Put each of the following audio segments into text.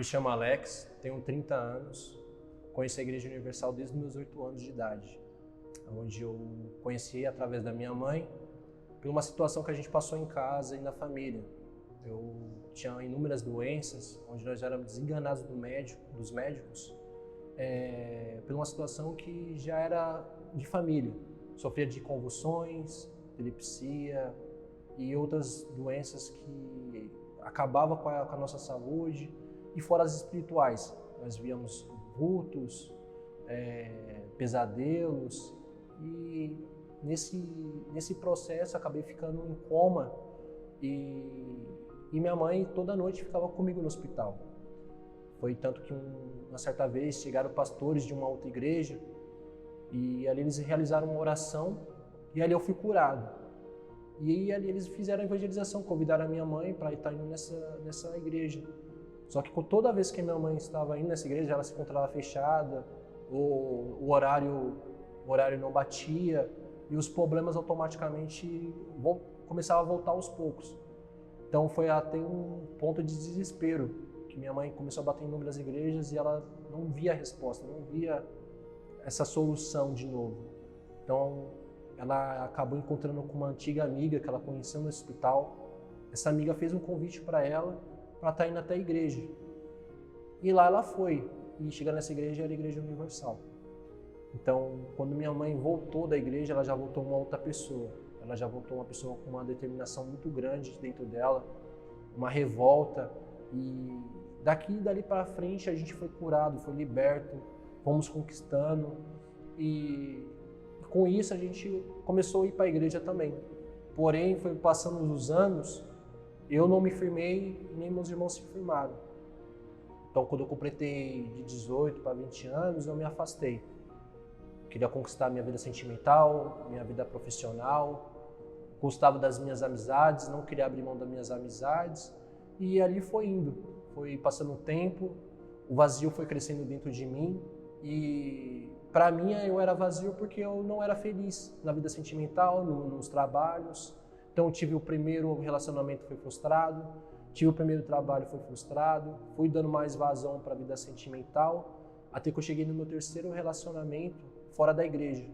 Me chamo Alex, tenho 30 anos, conheci a Igreja Universal desde os meus 8 anos de idade, onde eu conheci através da minha mãe, por uma situação que a gente passou em casa e na família. Eu tinha inúmeras doenças, onde nós éramos desenganados dos médicos, por uma situação que já era de família. Sofria de convulsões, epilepsia e outras doenças que acabavam com a nossa saúde. E fora as espirituais, nós víamos vultos, pesadelos, e nesse processo acabei ficando em coma e minha mãe toda noite ficava comigo no hospital. Foi tanto que uma certa vez chegaram pastores de uma outra igreja e ali eles realizaram uma oração e ali eu fui curado. E ali eles fizeram a evangelização, convidaram a minha mãe para estar indo nessa igreja. Só que toda vez que minha mãe estava indo nessa igreja, ela se encontrava fechada, o horário não batia e os problemas automaticamente começavam a voltar aos poucos. Então foi até um ponto de desespero, que minha mãe começou a bater em inúmeras igrejas e ela não via a resposta, não via essa solução de novo. Então ela acabou encontrando com uma antiga amiga que ela conheceu no hospital. Essa amiga fez um convite para ela para estar indo até a igreja. E lá ela foi. E chegando nessa igreja era a Igreja Universal. Então, quando minha mãe voltou da igreja, ela já voltou uma outra pessoa. Ela já voltou uma pessoa com uma determinação muito grande dentro dela, uma revolta. E dali para frente a gente foi curado, foi liberto, fomos conquistando. E com isso a gente começou a ir para a igreja também. Porém, foi passando os anos, eu não me firmei e nem meus irmãos se firmaram. Então, quando eu completei de 18 para 20 anos, eu me afastei. Queria conquistar minha vida sentimental, minha vida profissional, gostava das minhas amizades, não queria abrir mão das minhas amizades. E ali foi indo, foi passando o tempo, o vazio foi crescendo dentro de mim. E para mim eu era vazio porque eu não era feliz na vida sentimental, nos trabalhos. Então tive o primeiro relacionamento, foi frustrado, tive o primeiro trabalho, foi frustrado, fui dando mais vazão para a vida sentimental, até que eu cheguei no meu terceiro relacionamento fora da igreja,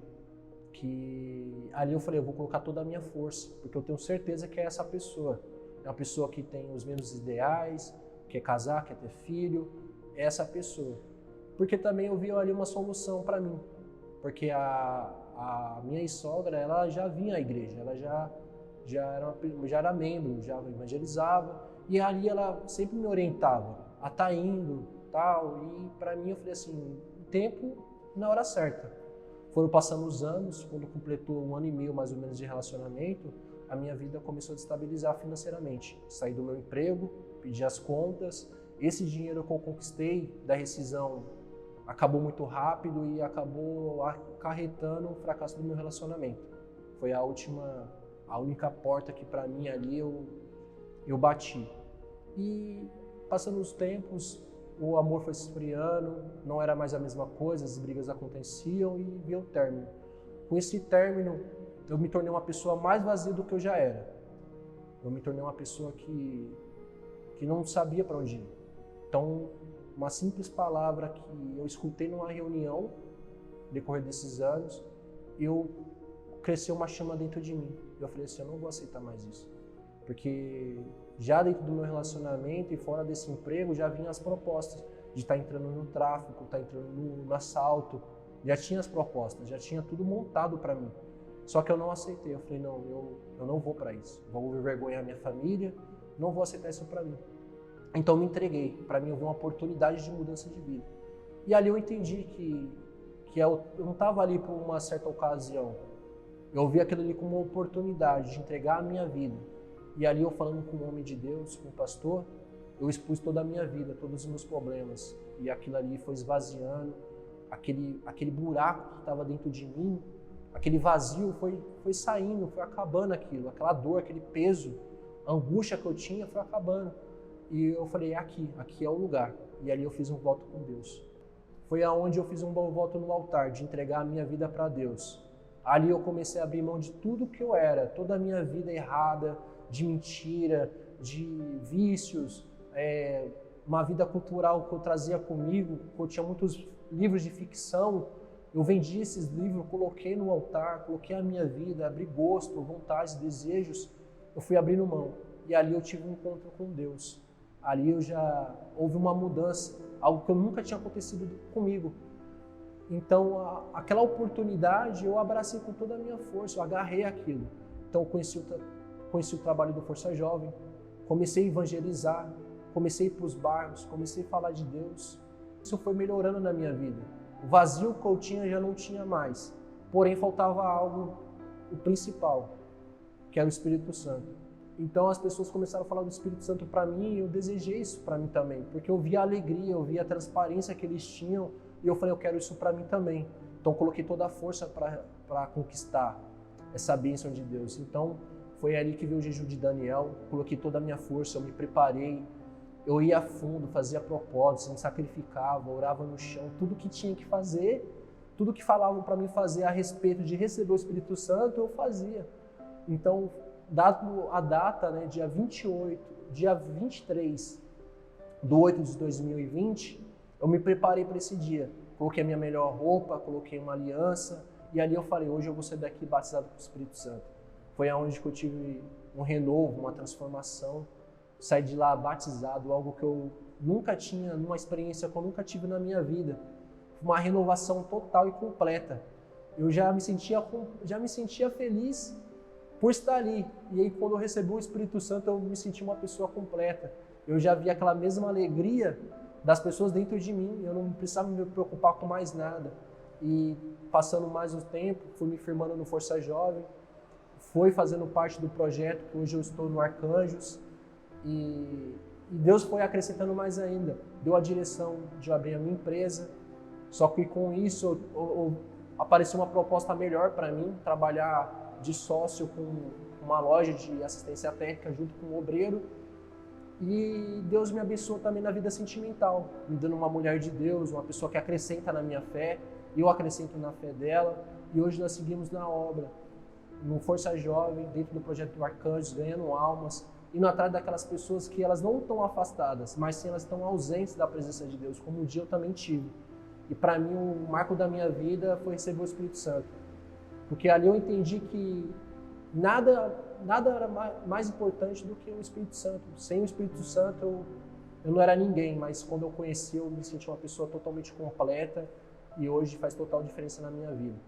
que ali eu falei, eu vou colocar toda a minha força, porque eu tenho certeza que é essa pessoa, é uma pessoa que tem os mesmos ideais, quer casar, quer ter filho, é essa pessoa. Porque também eu vi ali uma solução para mim, porque a minha ex-sogra, ela já vinha à igreja, ela já era membro, já evangelizava, e ali ela sempre me orientava a estar indo, tal, e para mim eu falei assim, tempo na hora certa. Foram passando os anos, quando completou 1 ano e meio mais ou menos de relacionamento, a minha vida começou a estabilizar financeiramente. Saí do meu emprego, pedi as contas, esse dinheiro que eu conquistei da rescisão acabou muito rápido e acabou acarretando o fracasso do meu relacionamento. Foi a única porta que para mim ali eu bati. E passando os tempos, o amor foi se esfriando, não era mais a mesma coisa, as brigas aconteciam e veio o término. Com esse término, eu me tornei uma pessoa mais vazia do que eu já era. Eu me tornei uma pessoa que não sabia para onde ir. Então, uma simples palavra que eu escutei numa reunião, no decorrer desses anos, cresceu uma chama dentro de mim. Eu falei assim, eu não vou aceitar mais isso. Porque já dentro do meu relacionamento e fora desse emprego, já vinham as propostas de estar entrando no tráfico, estar entrando no assalto. Já tinha as propostas, já tinha tudo montado para mim. Só que eu não aceitei. Eu falei, não, eu não vou para isso. Vou envergonhar minha família, não vou aceitar isso para mim. Então eu me entreguei. Para mim, houve uma oportunidade de mudança de vida. E ali eu entendi que eu não estava ali por uma certa ocasião. Eu vi aquilo ali como uma oportunidade de entregar a minha vida. E ali eu falando com o homem de Deus, com o pastor, eu expus toda a minha vida, todos os meus problemas. E aquilo ali foi esvaziando, aquele buraco que estava dentro de mim, aquele vazio foi saindo, foi acabando aquilo, aquela dor, aquele peso, a angústia que eu tinha foi acabando. E eu falei, aqui é o lugar. E ali eu fiz um voto com Deus. Foi aonde eu fiz um voto no altar, de entregar a minha vida para Deus. Ali eu comecei a abrir mão de tudo que eu era, toda a minha vida errada, de mentira, de vícios, uma vida cultural que eu trazia comigo, que eu tinha muitos livros de ficção, eu vendi esses livros, coloquei no altar, coloquei a minha vida, abri gosto, vontades, desejos, eu fui abrindo mão. E ali eu tive um encontro com Deus. Ali houve uma mudança, algo que eu nunca tinha acontecido comigo. Então, aquela oportunidade eu abracei com toda a minha força, eu agarrei aquilo. Então, eu conheci o trabalho do Força Jovem, comecei a evangelizar, comecei a ir para os bairros, comecei a falar de Deus. Isso foi melhorando na minha vida. O vazio que eu tinha já não tinha mais. Porém, faltava algo, o principal, que era o Espírito Santo. Então, as pessoas começaram a falar do Espírito Santo para mim e eu desejei isso para mim também. Porque eu via a alegria, eu via a transparência que eles tinham e eu falei, eu quero isso para mim também. Então, coloquei toda a força para conquistar essa bênção de Deus. Então, foi ali que veio o jejum de Daniel, coloquei toda a minha força, eu me preparei, eu ia a fundo, fazia propósitos, me sacrificava, orava no chão, tudo que tinha que fazer, tudo que falavam para mim fazer a respeito de receber o Espírito Santo, eu fazia. Então, dado a data, né, dia 23/8 de 2020, eu me preparei para esse dia. Coloquei a minha melhor roupa, coloquei uma aliança, e ali eu falei, hoje eu vou sair daqui batizado com o Espírito Santo. Foi aonde que eu tive um renovo, uma transformação. Saí de lá batizado, algo que eu nunca tinha, numa experiência que eu nunca tive na minha vida. Uma renovação total e completa. Eu já me sentia feliz por estar ali. E aí, quando eu recebi o Espírito Santo, eu me senti uma pessoa completa. Eu já vi aquela mesma alegria das pessoas dentro de mim. Eu não precisava me preocupar com mais nada. E passando mais o tempo, fui me firmando no Força Jovem, fui fazendo parte do projeto, que hoje eu estou no Arcanjos. E Deus foi acrescentando mais ainda. Deu a direção de eu abrir a minha empresa. Só que com isso apareceu uma proposta melhor para mim, trabalhar de sócio com uma loja de assistência técnica junto com um obreiro. E Deus me abençoou também na vida sentimental, me dando uma mulher de Deus, uma pessoa que acrescenta na minha fé, eu acrescento na fé dela. E hoje nós seguimos na obra, no Força Jovem, dentro do projeto do Arcanjos, ganhando almas, indo atrás daquelas pessoas que elas não estão afastadas, mas sim elas estão ausentes da presença de Deus, como um dia eu também tive. E para mim o marco da minha vida foi receber o Espírito Santo. Porque ali eu entendi que nada era mais importante do que o Espírito Santo. Sem o Espírito Santo eu não era ninguém, mas quando eu conheci eu me senti uma pessoa totalmente completa e hoje faz total diferença na minha vida.